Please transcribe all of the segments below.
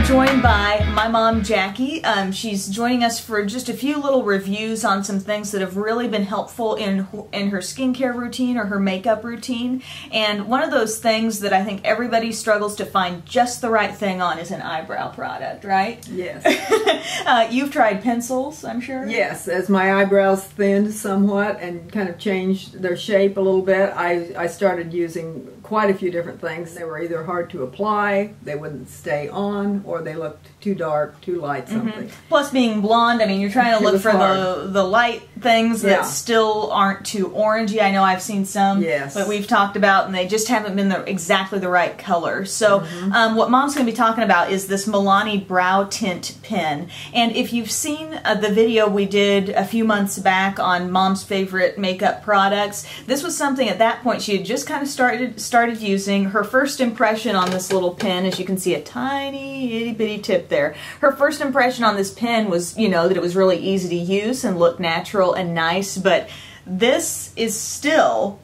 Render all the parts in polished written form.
joined by my mom, Jackie. She's joining us for just a few little reviews on some things that have really been helpful in her skincare routine or her makeup routine. And one of those things that I think everybody struggles to find just the right thing on is an eyebrow product, right? Yes. You've tried pencils, I'm sure? Yes. As my eyebrows thinned somewhat and kind of changed their shape a little bit, I started using quite a few different things. They were either hard to apply, they wouldn't stay on, or they looked too dark, too light, something. Plus being blonde, I mean, you're trying to look for the light things that still aren't too orangey. I know I've seen some that we've talked about, and they just haven't been exactly the right color. So what Mom's going to be talking about is this Milani Brow Tint Pen. And if you've seen the video we did a few months back on Mom's favorite makeup products, this was something at that point she had just kind of started using. Her first impression on this little pen, as you can see a tiny itty bitty tip there, her first impression on this pen was, you know, that it was really easy to use and look natural and nice, but this is still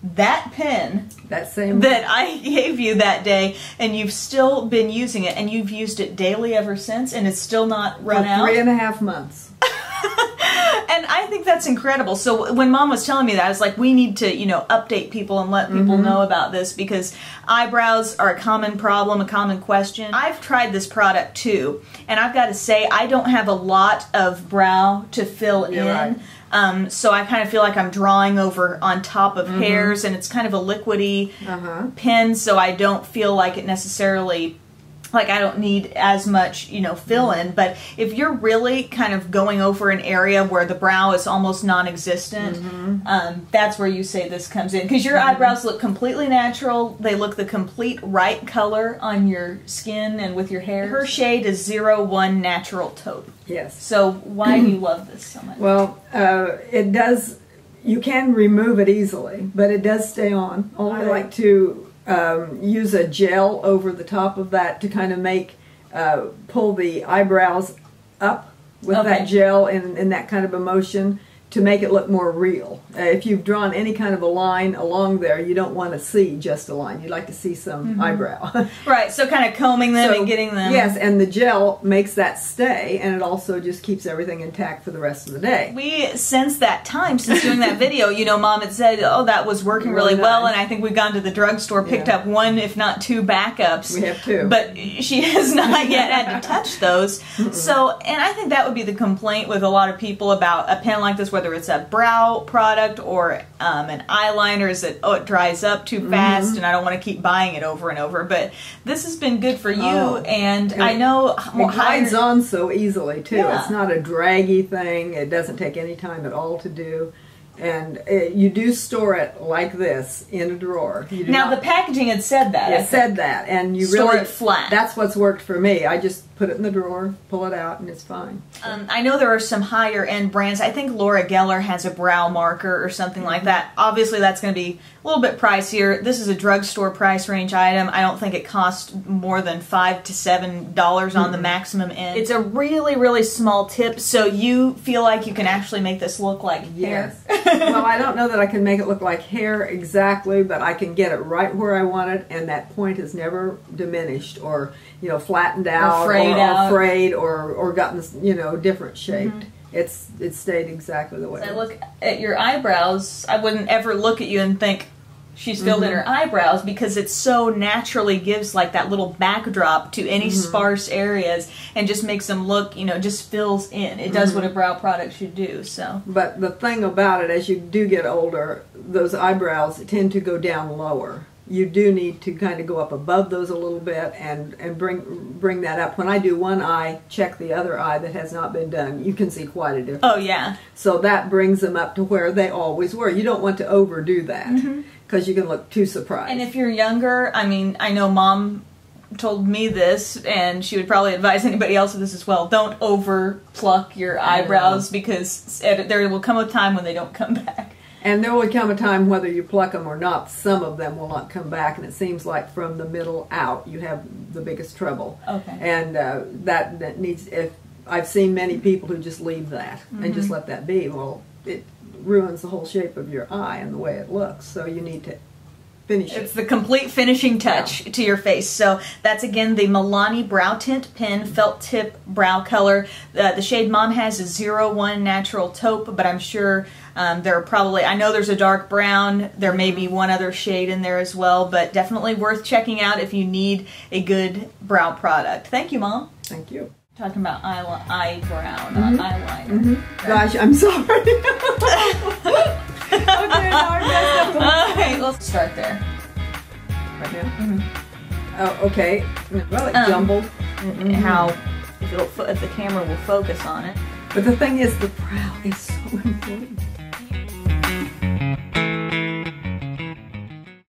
that pen that I gave you that day, and you've still been using it, and you've used it daily ever since, and it's still not run out? 3.5 months. And I think that's incredible. So when Mom was telling me that, I was like, we need to, you know, update people and let people know about this, because eyebrows are a common problem, a common question. I've tried this product too, and I've got to say, I don't have a lot of brow to fill in. Right. So I kind of feel like I'm drawing over on top of hairs, and it's kind of a liquidy pen, so I don't feel like it necessarily, like I don't need as much, you know, fill in. But if you're really kind of going over an area where the brow is almost non-existent, that's where you say this comes in, because your eyebrows look completely natural. They look the complete right color on your skin and with your hair. Her shade is 01 Natural Taupe. Yes. So why do you love this so much? Well, it does, you can remove it easily, but it does stay on. I like to use a gel over the top of that to kind of make, pull the eyebrows up with that gel in that kind of a motion to make it look more real. If you've drawn any kind of a line along there, you don't want to see just a line. You'd like to see some eyebrow. Right, so kind of combing them and getting them. Yes, and the gel makes that stay, and it also just keeps everything intact for the rest of the day. We, since that time, since doing that video, you know, Mom had said, oh, that was working really well, and I think we've gone to the drugstore, picked up 1, if not 2 backups. We have 2. But she has not yet had to touch those. So, and I think that would be the complaint with a lot of people about a pen like this, whether it's a brow product or an eyeliner, is that, oh, it dries up too fast and I don't want to keep buying it over and over. But this has been good for you, and I know it glides on so easily too. It's not a draggy thing. It doesn't take any time at all to do. And you do store it like this in a drawer. Now the packaging had said that. It said that, and you store really it flat. That's what's worked for me. I just put it in the drawer, pull it out, and it's fine. I know there are some higher end brands. I think Laura Geller has a brow marker or something like that. Obviously, that's going to be a little bit pricier. This is a drugstore price range item. I don't think it costs more than $5 to $7 on the maximum end. It's a really, really small tip, so you feel like you can actually make this look like hair. Well, I don't know that I can make it look like hair exactly, but I can get it right where I want it, and that point is never diminished or, you know, flattened out or frayed or gotten, you know, different shaped. It's stayed exactly the way it was. I look at your eyebrows, I wouldn't ever look at you and think she's filled in her eyebrows, because it so naturally gives like that little backdrop to any sparse areas and just makes them look, you know, just fills in. It does what a brow product should do. So, but the thing about it, as you do get older, those eyebrows tend to go down lower. You do need to kind of go up above those a little bit and bring that up. When I do one eye, check the other eye that has not been done, you can see quite a difference. Oh yeah. So that brings them up to where they always were. You don't want to overdo that, because you can look too surprised. And if you're younger, I mean, I know Mom told me this, and she would probably advise anybody else of this as well. Don't over pluck your eyebrows, because there will come a time when they don't come back. And there will come a time, whether you pluck them or not, some of them will not come back, and it seems like from the middle out you have the biggest trouble. Okay. And that needs, if I've seen many people who just leave that and just let that be, well, it ruins the whole shape of your eye and the way it looks. So you need to finish it. It's the complete finishing touch to your face. So that's again the Milani Brow Tint Pen Felt Tip Brow Color. The shade Mom has is 01 Natural Taupe, but I'm sure there are probably, I know there's a dark brown, there may be one other shade in there as well, but definitely worth checking out if you need a good brow product. Thank you, Mom. Thank you. Talking about eyebrow, not eyeliner. Okay. Gosh, I'm sorry. Okay, now I messed up. Okay, let's start there. Right now? Oh, okay. Well, it's jumbled. How, if the camera will focus on it. But the thing is, the brow is so important.